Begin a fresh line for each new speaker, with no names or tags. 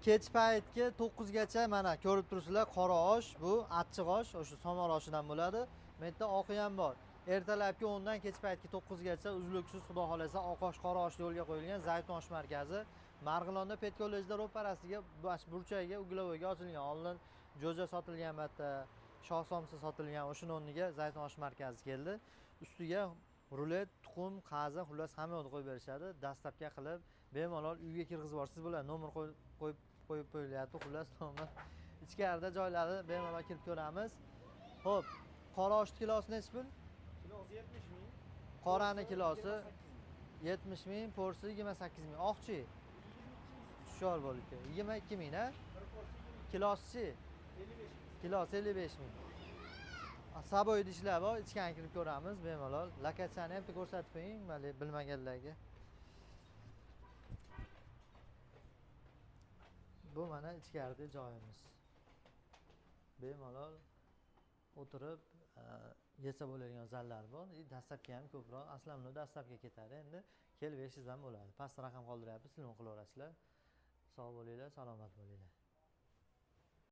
kech paytga 9 gacha mana ko'rib turibsizlar, qora osh, bu achchiq osh, o'sha somon oshidan bo'ladi. Bu yerda oqi ham bor. Ertalabki 10 dan kech paytki 9 gacha uzluksiz xudo xolasa oq osh, qora osh yo'lga qo'yilgan Zaytun osh markazi. Marg'ilonda Pet kollejda ro'parasiga burchagiga uglovoyga ochilgan. Oldin jo'ja sotilgan bitta, shoh somsa sotilgan, o'sha o'rniga Zaytun osh markazi keldi. Ustiga rulet, tuxum, qazi, xullas hamma yo'lni qo'yib berishadi. Dastlabki qilib bemalol uyga kirgizib yuborsiz bo'ladi. Nomer qo'yib qo'yilyapti. Xullas nomer ichkarida joylari bemalol kirib ko'ramiz. Xo'p, qora osh kilosi nechi pul?
Kilosi 70 ming.
Qorani kilosi 70 ming, porsi 28 ming. Oqchi tushor bo'libdi. 22 ming, ha? Kilosi
55 ming.
kilosi 55 ming. Saboy idishlar bor, ichkariga kirib ko'ramiz bemalol. Lokatsiyani ham ko'rsatib qo'ying, mana bilmaganlarga. Bu mana ichkarida joyimiz. Bemalol o'tirib yesa bo'ladigan zallar bor. Dastlabki ham ko'proq, aslan uni dastlabga ketadi. Endi kelib yeshingiz ham bo'ladi. Pastda raqam qoldiryapmiz, telefon qilaverasizlar. Sog' bo'linglar, salomat bo'linglar.